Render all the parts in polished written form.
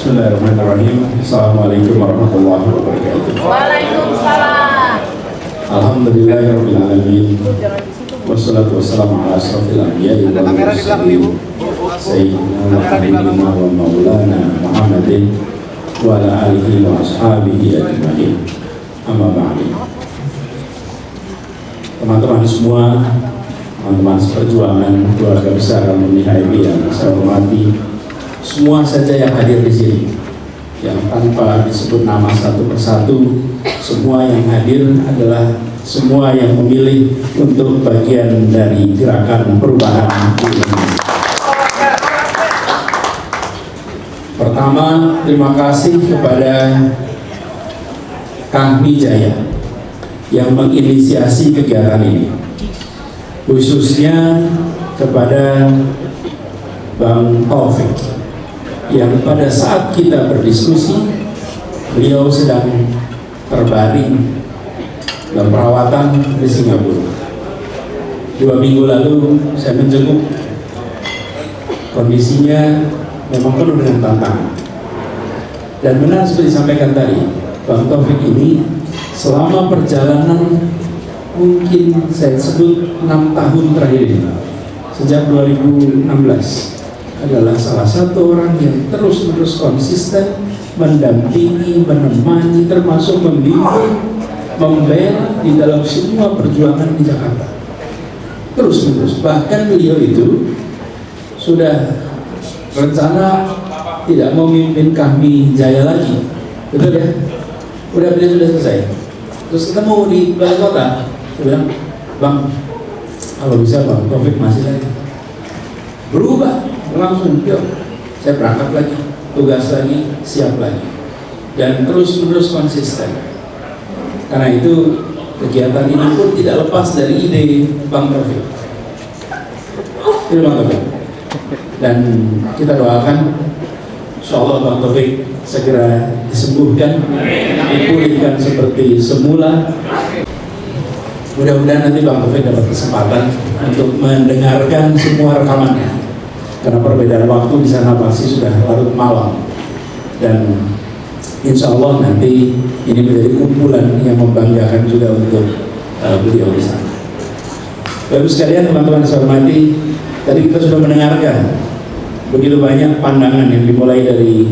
Bismillahirrahmanirrahim. Assalamualaikum warahmatullahi wabarakatuh. Waalaikumsalam. Alhamdulillahirabbil alamin. Wassalatu wassalamu ala asrofil anbiya'i wal mursalin. Sayyidina wa habibina wa maulana Muhammadin wa ala alihi wa ashabihi ajma'in. Amma ba'du. Teman-teman semua, teman-teman seperjuangan, keluarga besar alumni HMI yang saya hormati, semua saja yang hadir di sini, yang tanpa disebut nama satu persatu, semua yang hadir adalah semua yang memilih untuk bagian dari gerakan perubahan Indonesia. Pertama, terima kasih kepada Kang Wijaya yang menginisiasi kegiatan ini, khususnya kepada Bang Taufik yang pada saat kita berdiskusi beliau sedang terbaring dalam perawatan di Singapura. 2 minggu lalu saya menjenguk, kondisinya memang penuh dengan tantangan. Dan benar seperti disampaikan tadi, Bang Taufik ini selama perjalanan mungkin saya sebut 6 tahun terakhir ini, sejak 2016, adalah salah satu orang yang terus-menerus konsisten mendampingi, menemani, termasuk membimbing, membela di dalam semua perjuangan di Jakarta. Terus-menerus, bahkan beliau itu sudah rencana tidak mau memimpin kami Jaya lagi, betul ya? Udah beliau sudah selesai. Terus ketemu di balai kota, dia bilang, Bang, kalau bisa Bang Taufik masih lagi. Berubah langsung, yuk saya berangkat lagi, tugas lagi, siap lagi, dan terus-menerus konsisten. Karena itu kegiatan ini pun tidak lepas dari ide Bang Taufik. Terima kasih. Dan kita doakan insyaallah Bang Taufik segera disembuhkan, dipulihkan seperti semula. Mudah-mudahan nanti Bang Taufik dapat kesempatan untuk mendengarkan semua rekamannya, karena perbedaan waktu di sana pasti sudah larut malam, dan insya Allah nanti ini menjadi kumpulan yang membanggakan juga untuk beliau di sana. Bapak sekalian, teman-teman saya hormati, tadi kita sudah mendengarkan begitu banyak pandangan yang dimulai dari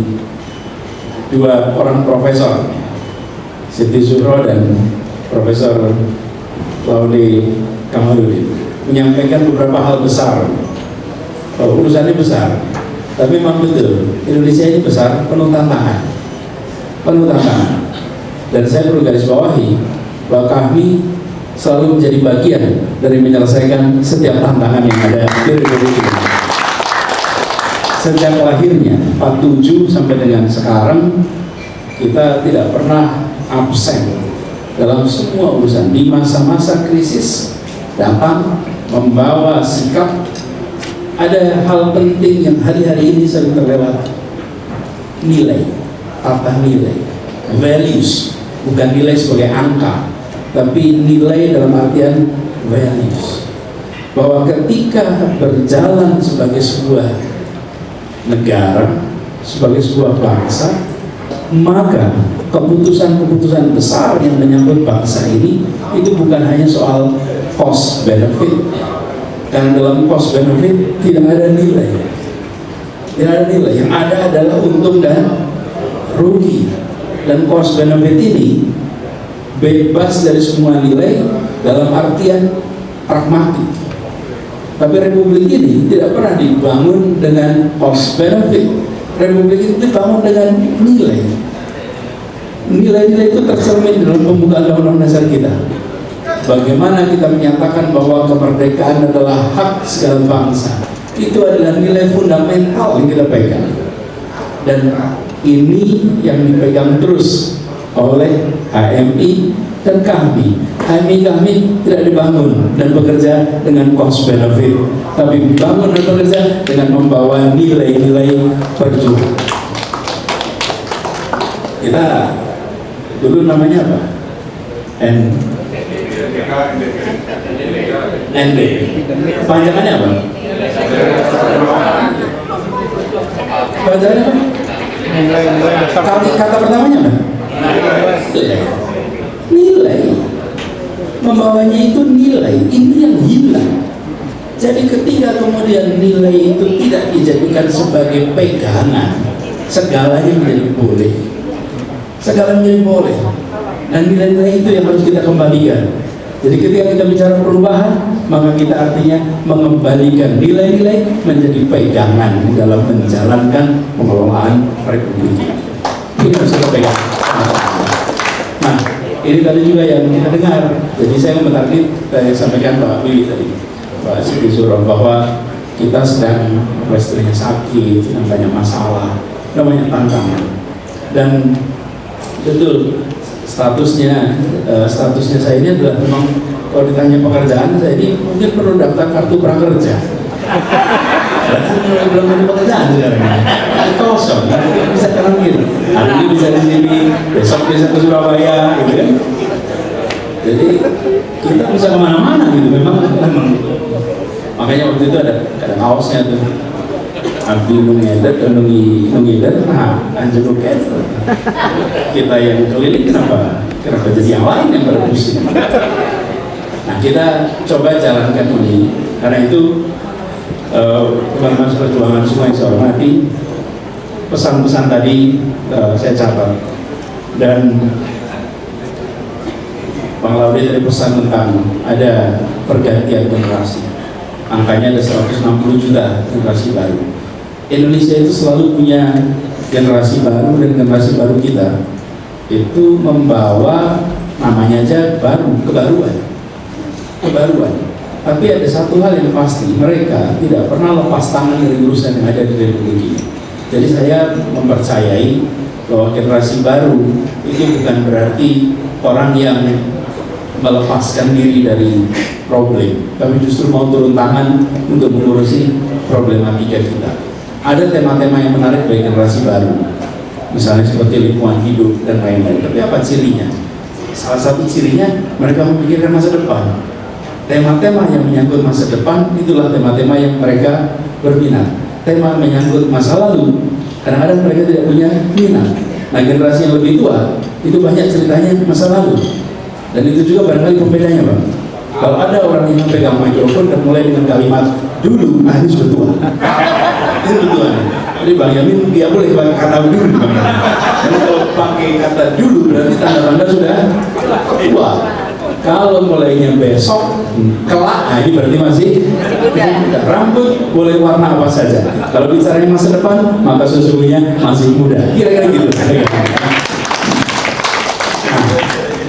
2 orang profesor, Siti Zuhro dan Profesor Laude Kamaludin, menyampaikan beberapa hal besar. Urusannya besar, tapi memang betul Indonesia ini besar, penuh tantangan. Dan saya perlu garis bawahi bahwa kami selalu menjadi bagian dari menyelesaikan setiap tantangan yang ada di Republik ini. Sejak lahirnya 47 sampai dengan sekarang, kita tidak pernah absen dalam semua urusan. Di masa-masa krisis datang membawa sikap. Ada hal penting yang hari-hari ini sering terlewati, nilai, tata nilai, values, bukan nilai sebagai angka, tapi nilai dalam artian values, bahwa ketika berjalan sebagai sebuah negara, sebagai sebuah bangsa, maka keputusan-keputusan besar yang menyangkut bangsa ini itu bukan hanya soal cost benefit. Dan dalam cost benefit tidak ada nilai, yang ada adalah untung dan rugi. Dan cost benefit ini bebas dari semua nilai dalam artian pragmatik. Tapi republik ini tidak pernah dibangun dengan cost benefit. Republik ini dibangun dengan nilai. Nilai-nilai itu tercermin dalam pembukaan Undang-Undang Dasar kita. Bagaimana kita menyatakan bahwa kemerdekaan adalah hak segala bangsa. Itu adalah nilai fundamental yang kita pegang. Dan ini yang dipegang terus oleh HMI dan kami. HMI tidak dibangun dan bekerja dengan cost benefit, tapi dibangun dan bekerja dengan membawa nilai-nilai perjuangan. Kita dulu namanya apa? ND. Panjangannya apa? Panjangannya apa? Kata pertamanya apa? Nilai. Membawanya itu nilai. Ini yang hilang. Jadi ketika kemudian nilai itu tidak dijadikan sebagai pegangan, segalanya menjadi boleh. Segalanya menjadi boleh. Dan nilai-nilai itu yang harus kita kembalikan. Jadi ketika kita bicara perubahan, maka kita artinya mengembalikan nilai-nilai menjadi pegangan dalam menjalankan pengelolaan Republik ini. Ini harus kita pegang. Nah, ini tadi juga yang kita dengar. Jadi saya menarget yang sampaikan Pak Willy tadi, Pak Siti Zuro, bahwa kita sedang istrinya sakit, sedang banyak masalah, banyak tantangan. Dan betul statusnya saya ini adalah memang kalau ditanya pekerjaan saya ini mungkin perlu daftar kartu prakerja. Belum ada pekerjaan sekarang ini kosong, bisa gitu. Hari ini bisa di sini, besok bisa ke Surabaya, gitu kan. Jadi kita bisa kemana-mana gitu, memang. Makanya waktu itu ada kaosnya tuh, abdi nungidat, nah anjir ket. Kita yang keliling kenapa jadi yang lain yang berpusing. Nah kita coba jalankan ini, karena itu teman-teman perjuangan semua yang saya hormati, pesan-pesan tadi saya catat. Dan Bang Laude tadi pesan tentang ada pergantian generasi, angkanya ada 160 juta generasi baru. Indonesia itu selalu punya generasi baru, dan generasi baru kita itu membawa namanya aja baru, kebaruan. Tapi ada satu hal yang pasti, mereka tidak pernah lepas tangan dari urusan yang ada di Republik ini. Jadi saya mempercayai bahwa generasi baru itu bukan berarti orang yang melepaskan diri dari problem, tapi justru mau turun tangan untuk mengurusi problematika kita. Ada tema-tema yang menarik bagi generasi baru, misalnya seperti lingkungan hidup dan lain-lain. Tapi apa cirinya? Salah satu cirinya mereka memikirkan masa depan. Tema-tema yang menyangkut masa depan itulah tema-tema yang mereka berminat. Tema menyangkut masa lalu, kadang-kadang mereka tidak punya minat. Nah, generasi yang lebih tua itu banyak ceritanya masa lalu. Dan itu juga barangkali pembedanya, Bang. Kalau ada orang yang pegang mikrofon dan mulai dengan kalimat dulu, ini sudah tua. Ini sudah tua. Jadi Bang Yamin dia boleh pakai kata dulu, Bang. Karena kalau pakai kata dulu berarti tanda-tanda sudah tua. Kalau mulainya besok, kelak, nah ini berarti masih muda. Rambut boleh warna apa saja. Kalau bicaranya masa depan, maka sesungguhnya masih muda. Kira-kira gitu. Nah,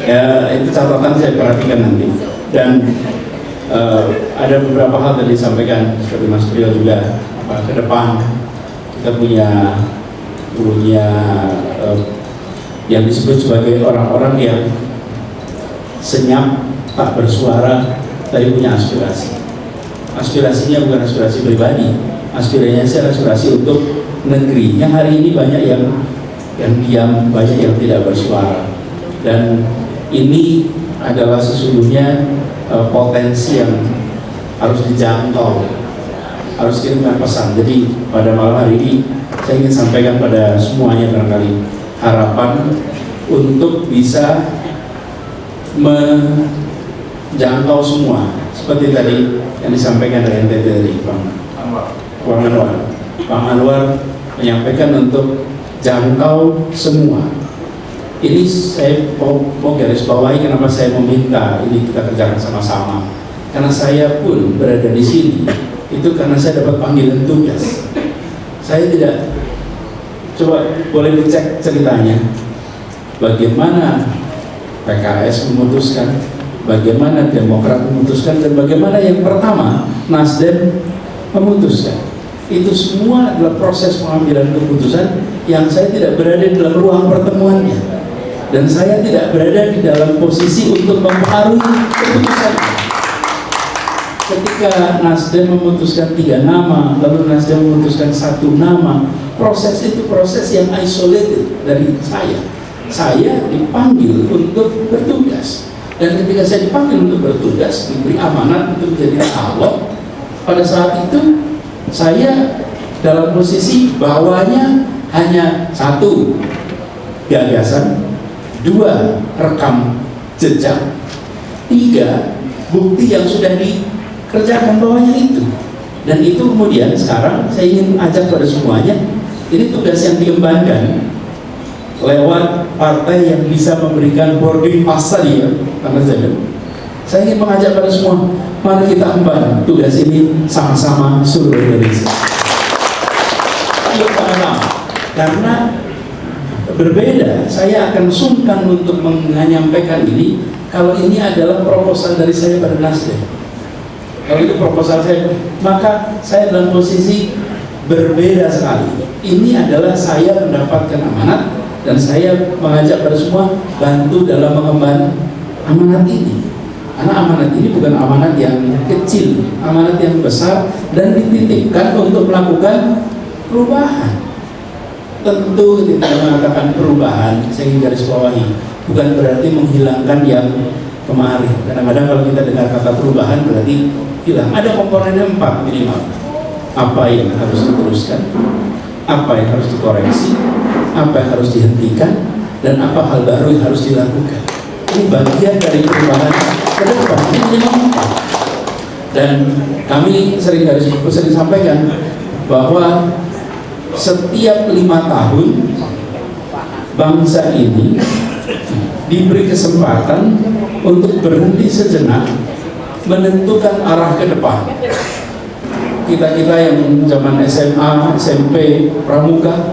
ya itu catatan saya perhatikan nanti. Dan ada beberapa hal tadi disampaikan seperti Mas Priyo juga, ke depan kita punya yang disebut sebagai orang-orang yang senyap, tak bersuara, tapi punya aspirasi. Aspirasinya bukan aspirasi pribadi, aspirasinya aspirasi untuk negeri. Yang hari ini banyak yang diam, banyak yang tidak bersuara. Dan ini adalah sesungguhnya potensi yang harus dijangkau, harus kirimkan pesan. Jadi pada malam hari ini saya ingin sampaikan pada semuanya barangkali harapan untuk bisa menjangkau semua, seperti tadi yang disampaikan dari NTT dari Bang Anwar menyampaikan untuk jangkau semua. Ini saya mau garis bawahi kenapa saya meminta ini kita kerjakan sama-sama, karena saya pun berada di sini itu karena saya dapat panggilan tugas. Saya tidak, coba boleh dicek ceritanya bagaimana PKS memutuskan, bagaimana Demokrat memutuskan, dan bagaimana yang pertama Nasdem memutuskan. Itu semua adalah proses pengambilan keputusan yang saya tidak berada di dalam ruang pertemuannya, dan saya tidak berada di dalam posisi untuk mempengaruhi keputusan. Ketika Nasdem memutuskan 3 nama, lalu Nasdem memutuskan 1 nama, proses itu proses yang isolated dari saya. Saya dipanggil untuk bertugas, dan ketika saya dipanggil untuk bertugas, diberi amanat untuk menjadi calon, pada saat itu saya dalam posisi bawahnya hanya satu, gagasan, dua, rekam jejak, tiga, bukti yang sudah dikerjakan bawahnya itu. Dan itu kemudian sekarang saya ingin ajak pada semuanya, ini tugas yang diembankan lewat partai yang bisa memberikan boarding pass tadi ya, karena saya ingin mengajak pada semua, mari kita emban tugas ini sama-sama seluruh Indonesia. Karena berbeda, saya akan sungkan untuk menyampaikan ini kalau ini adalah proposal dari saya pada Nasdem. Kalau itu proposal saya, maka saya dalam posisi berbeda sekali. Ini adalah saya mendapatkan amanat dan saya mengajak pada semua bantu dalam mengemban amanat ini. Karena amanat ini bukan amanat yang kecil, amanat yang besar dan dititipkan untuk melakukan perubahan. Tentu kita mengatakan perubahan, saya ingin garis bawahi, bukan berarti menghilangkan yang kemarin. Kadang-kadang kalau kita dengar kata perubahan berarti hilang. Ada komponennya 4 minimal. Apa yang harus diteruskan, apa yang harus dikoreksi, apa yang harus dihentikan, dan apa hal baru yang harus dilakukan. Ini bagian dari perubahan ke depan. Ini minimal 4. Dan kami sering sampaikan bahwa setiap 5 tahun bangsa ini diberi kesempatan untuk berhenti sejenak menentukan arah ke depan. Kita yang zaman SMA, SMP, pramuka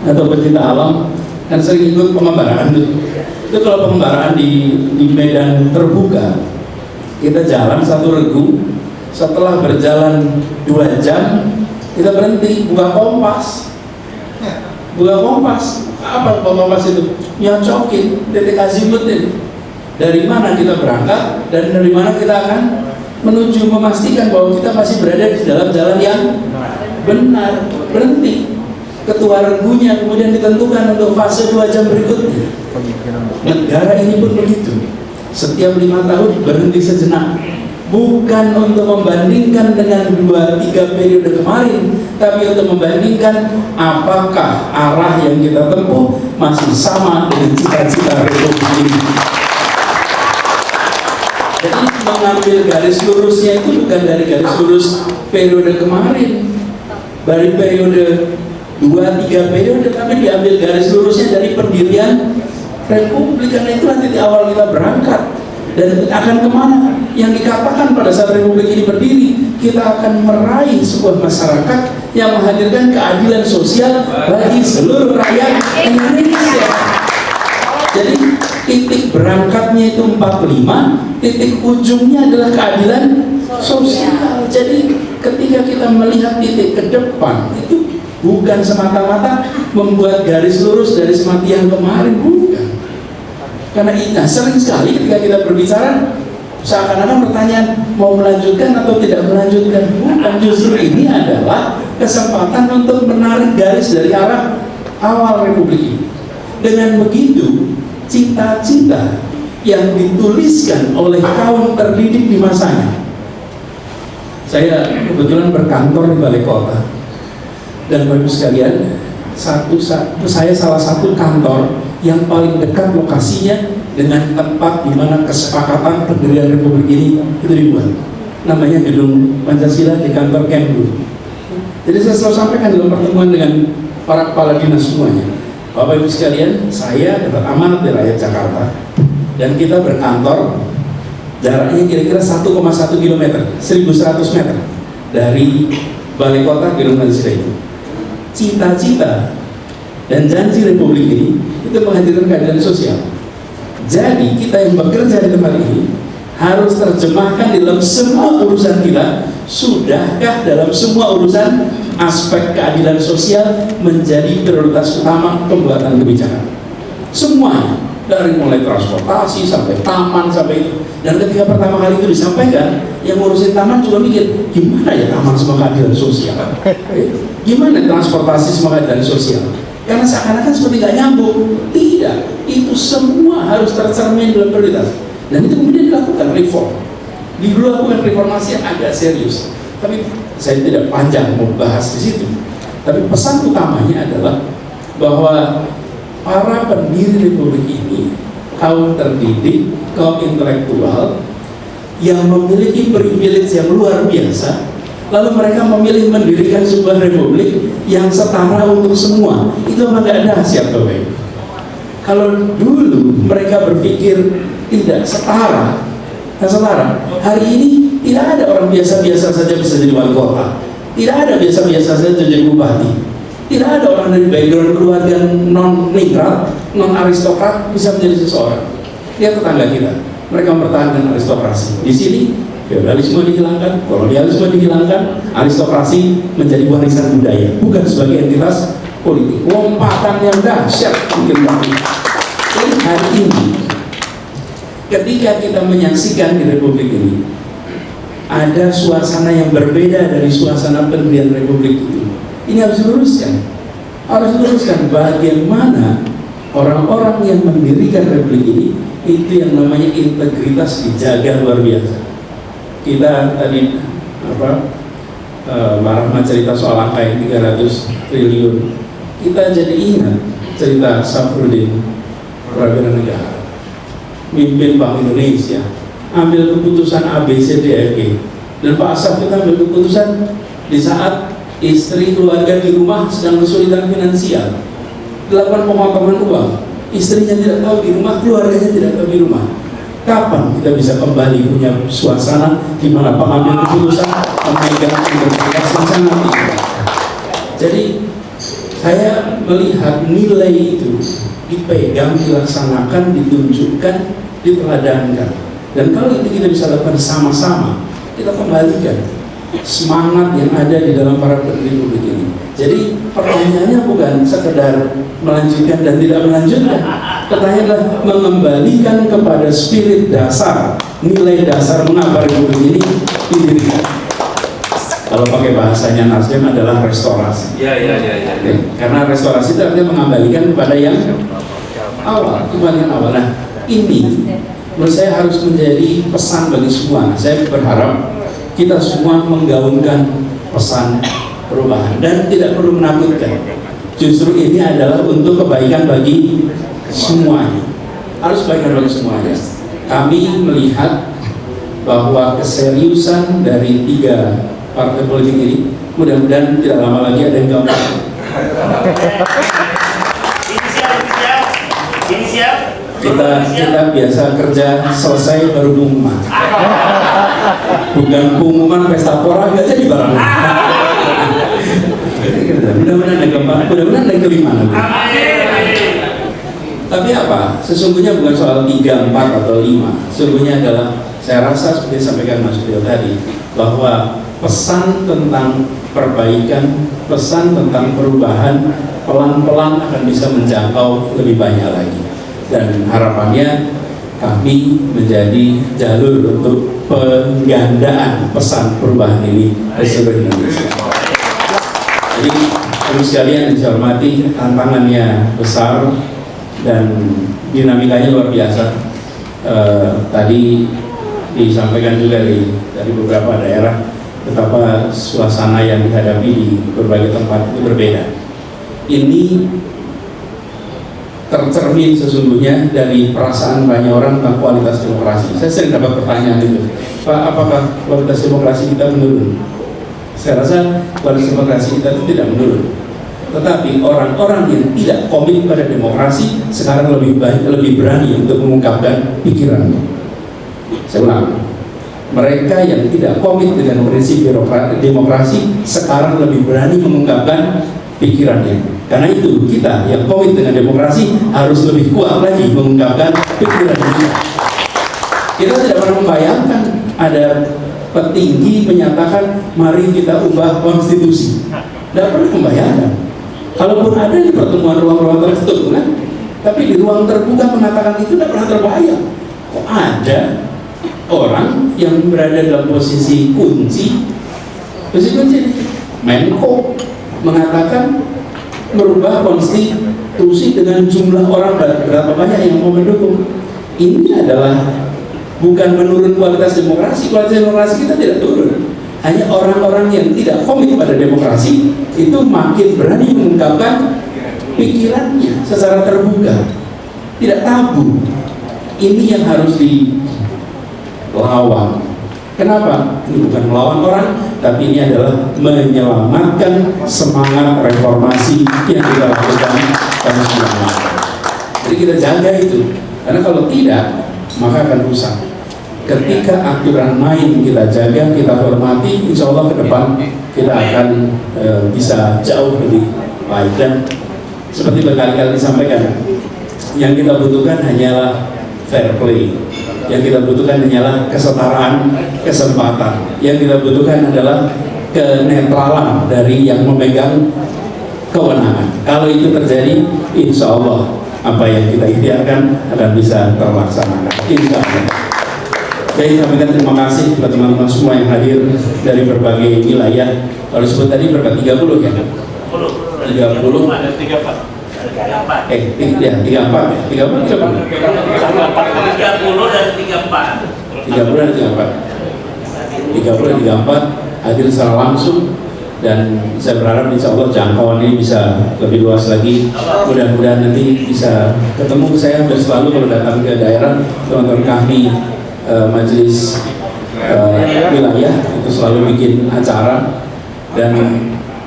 atau pecinta alam kan sering ikut pengembaraan itu kalau pengembaraan di medan terbuka, kita jalan 1 regu, setelah berjalan 2 jam kita berhenti, buka kompas. Apa kompas itu? Nyocokin titik azimut ini. Dari mana kita berangkat dan dari mana kita akan menuju, memastikan bahwa kita masih berada di dalam jalan yang benar. Berhenti. Ketua regunya kemudian ditentukan untuk fase 2 jam berikutnya. Negara ini pun begitu. Setiap 5 tahun berhenti sejenak. Bukan untuk membandingkan dengan 2-3 periode kemarin, tapi untuk membandingkan apakah arah yang kita tempuh masih sama dengan cita-cita Republik ini. Jadi mengambil garis lurusnya itu bukan dari garis lurus periode kemarin, dari periode 2-3 periode, tapi diambil garis lurusnya dari pendirian Republik. Karena itulah titik awal kita berangkat. Dan akan kemana? Yang dikatakan pada saat Republik ini berdiri, kita akan meraih sebuah masyarakat yang menghadirkan keadilan sosial bagi seluruh rakyat Indonesia. Jadi titik berangkatnya itu 45, titik ujungnya adalah keadilan sosial. Jadi ketika kita melihat titik ke depan, itu bukan semata-mata membuat garis lurus dari semati yang kemarin, bukan. Karena sering sekali ketika kita berbicara seakan-akan pertanyaan mau melanjutkan atau tidak melanjutkan. Bukan, justru ini adalah kesempatan untuk menarik garis dari arah awal Republik ini. Dengan begitu, cita-cita yang dituliskan oleh kaum terdidik di masanya. Saya kebetulan berkantor di Balai Kota, dan Bapak sekalian, saya salah satu kantor yang paling dekat lokasinya dengan tempat di mana kesepakatan pendirian Republik ini itu dibuat. Namanya Gedung Pancasila di kantor Kemlu. Jadi saya selalu sampaikan dalam pertemuan dengan para kepala dinas semuanya, Bapak Ibu sekalian, saya dapat amanat dari rakyat Jakarta dan kita berkantor jaraknya kira-kira 1,1 km, 1.100 meter dari Balai Kota Gedung Pancasila itu. Cita-cita dan janji Republik ini itu menghadirkan keadilan sosial. Jadi kita yang bekerja di tempat ini harus terjemahkan dalam semua urusan kita. Sudahkah dalam semua urusan aspek keadilan sosial menjadi prioritas utama pembuatan kebijakan? Semuanya, dari mulai transportasi sampai taman sampai itu. Dan ketika pertama kali itu disampaikan, yang ngurusin taman juga mikir, gimana ya taman sama keadilan sosial? Gimana transportasi sama keadilan sosial? Karena seakan-akan seperti nggak nyambung. Tidak, itu semua harus tercermin dalam prioritas. Dan itu kemudian dilakukan reform. Dilakukan reformasi yang agak serius. Tapi saya tidak panjang mau bahas di situ. Tapi pesan utamanya adalah bahwa para pendiri republik ini kaum terdidik, kaum intelektual yang memiliki privilege yang luar biasa, lalu mereka memilih mendirikan sebuah republik yang setara untuk semua. Itu memang gak dahsyat Bapak. Kalau dulu mereka berpikir tidak setara, hari ini tidak ada orang biasa-biasa saja bisa jadi wali kota, tidak ada biasa-biasa saja jadi bupati, tidak ada orang dari background keluarga non-ningrat, non-aristokrat bisa menjadi seseorang. Lihat tetangga kita, mereka mempertahankan aristokrasi. Di sini feodalisme dihilangkan, kolonialisme dihilangkan, aristokrasi menjadi warisan budaya, bukan sebagai entitas politik. Lompatan yang dahsyat mungkin bagi. Jadi hari ini, ketika kita menyaksikan di republik ini, ada suasana yang berbeda dari suasana pendirian republik itu. Ini harus diluruskan. Harus diluruskan bagaimana orang-orang yang mendirikan republik ini, itu yang namanya integritas dijaga luar biasa. Kita tadi Mbak Rahmat cerita soal angka yang 300 triliun. Kita jadi ingat cerita Safruddin Prawira Negara, mimpin Bank Indonesia, ambil keputusan ABCDEFG, dan Pak Asaf kita ambil keputusan di saat istri keluarga di rumah sedang kesulitan finansial, dilakukan pemotongan uang, istrinya tidak tahu di rumah, keluarganya tidak tahu di rumah. Kapan kita bisa kembali punya suasana di mana pengambil keputusan memegang integritas yang sangat tinggi? Jadi saya melihat nilai itu dipegang, dilaksanakan, ditunjukkan, diteladankan. Dan kalau itu kita bisa lakukan sama-sama, kita kembalikan semangat yang ada di dalam para pendiri republik ini. Jadi pertanyaannya bukan sekedar melanjutkan dan tidak melanjutkan. Pertanyaannya adalah mengembalikan kepada spirit dasar, nilai dasar mengapa republik ini didirikan. Kalau pakai bahasanya Nasdem adalah restorasi. Ya. Karena restorasi itu artinya mengembalikan kepada yang awal, kembalikan awal. Nah, ini menurut saya harus menjadi pesan bagi semua. Saya berharap kita semua menggaungkan pesan perubahan dan tidak perlu menakutkan. Justru ini adalah untuk kebaikan bagi semuanya. Harus kebaikan bagi semuanya. Kami melihat bahwa keseriusan dari 3 partai politik ini mudah-mudahan tidak lama lagi ada yang gampang. Ini siap. Kita biasa kerja selesai baru pengumuman. Bukan pengumuman pesta pora nggak jadi barang. Mudah-mudahan ada keempat, mudah-mudahan ada kelima nanti. Tapi apa? Sesungguhnya bukan soal 3, 4 atau 5. Sesungguhnya adalah, saya rasa seperti disampaikan Mas Beliau tadi, bahwa pesan tentang perbaikan, pesan tentang perubahan pelan-pelan akan bisa menjangkau lebih banyak lagi. Dan harapannya kami menjadi jalur untuk penggandaan pesan perubahan ini di seluruh Indonesia. Jadi teman sekalian yang saya hormati, tantangannya besar dan dinamikanya luar biasa. Tadi disampaikan juga dari beberapa daerah betapa suasana yang dihadapi di berbagai tempat itu berbeda. Ini tercermin sesungguhnya dari perasaan banyak orang tentang kualitas demokrasi. Saya sering dapat pertanyaan itu, Pak, apakah kualitas demokrasi kita menurun? Saya rasa kualitas demokrasi kita itu tidak menurun. Tetapi orang-orang yang tidak komit pada demokrasi sekarang lebih berani untuk mengungkapkan pikirannya. Saya ulang, mereka yang tidak komit dengan prinsip demokrasi sekarang lebih berani mengungkapkan pikirannya. Karena itu kita yang komit dengan demokrasi harus lebih kuat lagi mengungkapkan pikiran kita. Kita tidak pernah membayangkan ada petinggi menyatakan mari kita ubah konstitusi. Tidak pernah membayangkan. Kalaupun ada di pertemuan ruang-ruang tertutup kan, tapi di ruang terbuka mengatakan itu tidak pernah terbayang. Kok ada orang yang berada dalam posisi kunci Menko mengatakan merubah konstitusi dengan jumlah orang berapa banyak yang mau mendukung. Ini adalah bukan menurun kualitas demokrasi kita tidak turun, Hanya orang-orang yang tidak komit pada demokrasi itu makin berani mengungkapkan pikirannya secara terbuka, tidak tabu. Ini yang harus dilawan. Kenapa? Ini bukan melawan orang, tapi ini adalah menyelamatkan semangat reformasi yang kita lakukan tahun 98. Jadi kita jaga itu, karena kalau tidak, maka akan rusak. Ketika aturan main kita jaga, kita hormati, insya Allah ke depan kita akan bisa jauh lebih baik. Dan seperti berkali-kali disampaikan, yang kita butuhkan hanyalah fair play, yang kita butuhkan hanyalah kesetaraan kesempatan, yang kita butuhkan adalah kenetralan dari yang memegang kewenangan. Kalau itu terjadi, insya Allah apa yang kita ikhtiarkan akan bisa terlaksana. Insya Allah. Saya sampaikan terima kasih kepada teman-teman semua yang hadir dari berbagai wilayah. Kalau disebut tadi berapa? 30 ya? 30. Ada 34. Ya, 34 ya? 30 dan 34 hadir secara langsung, dan saya berharap insya Allah jangkauan ini bisa lebih luas lagi. Mudah-mudahan nanti bisa ketemu saya hampir selalu kalau datang ke daerah. Teman-teman kami majelis wilayah itu selalu bikin acara, dan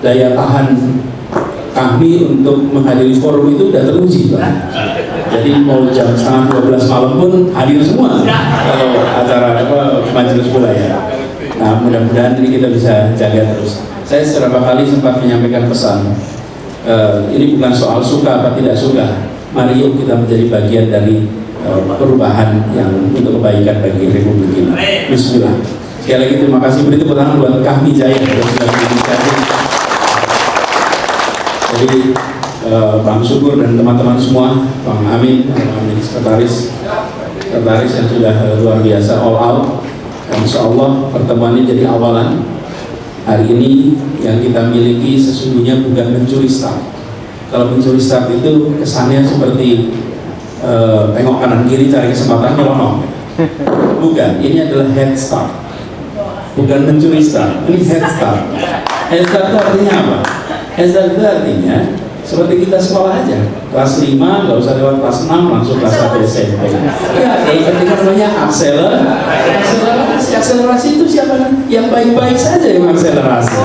daya tahan kami untuk menghadiri forum itu udah teruji, Pak. Jadi mau jam setengah 12 malam pun hadir semua kalau acara majelis wilayah. Nah, mudah-mudahan ini kita bisa jaga terus. Saya beberapa kali sempat menyampaikan pesan, ini bukan soal suka apa tidak suka. Mari yuk kita menjadi bagian dari perubahan yang untuk kebaikan bagi Republik ini. Bismillah. Sekali lagi terima kasih, beri tepuk tangan buat Kahmi Jaya yang sudah berinisiatif. Jadi Bang Syukur dan teman-teman semua, Bang Amin, sekretaris yang sudah luar biasa all out. Dan insya Allah pertemuan ini jadi awalan. Hari ini yang kita miliki sesungguhnya bukan mencuri start. Kalau mencuri start itu kesannya seperti tengok kanan kiri cari kesempatan nyelonong. Bukan, ini adalah head start. Bukan mencuri start, ini head start. Head start itu artinya apa? Head start itu artinya seperti kita sekolah aja, kelas 5 nggak usah lewat kelas 6 langsung kelas 1 SMP. Ya, ketika namanya akselerasi itu siapa? Yang baik-baik saja yang akselerasi.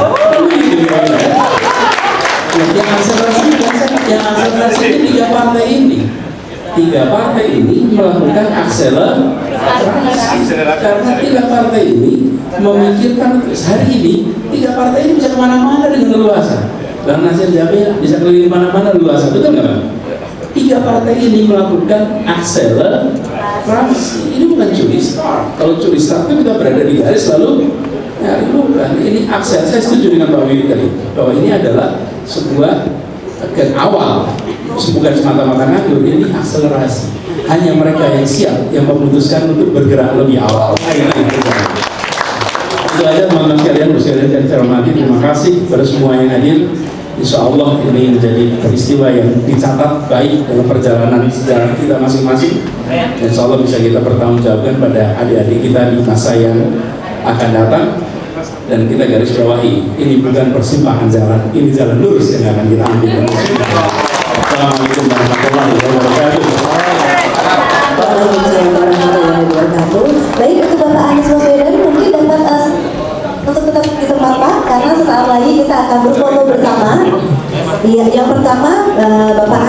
Yang akselerasi ini tiga partai ini melakukan akselerasi karena tiga partai ini memikirkan hari ini tiga partai ini bisa kemana-mana dengan leluasa. Dan Nasir Jamil bisa keliling mana-mana luas, betul nggak Bang? Tiga partai ini melakukan akselerasi. Ini bukan curi start. Kalau curi start itu kita berada di garis lalu nyari, bukan. Ini akselerasi. Saya setuju dengan Pak Wiwi tadi bahwa ini adalah sebuah awal, bukan semata-mata ngatur. Ini akselerasi. Hanya mereka yang siap yang memutuskan untuk bergerak lebih awal. Itu aja teman-teman sekalian, dan saya hormati. Terima kasih kepada semua yang hadir. Insya Allah ini menjadi peristiwa yang dicatat baik dalam perjalanan sejarah kita masing-masing. Dan insya Allah bisa kita pertanggungjawabkan pada adik-adik kita di masa yang akan datang. Dan kita garis bawahi, ini bukan persimpangan jalan, ini jalan lurus yang akan kita ambil. Assalamualaikum warahmatullahi wabarakatuh. Waalaikumsalam warahmatullahi wabarakatuh. Baik, untuk Bapak Anies Baswedan mungkin dapat untuk tetap di tempat Pak, karena sesaat lagi kita akan berfoto bersama. Yang pertama Bapak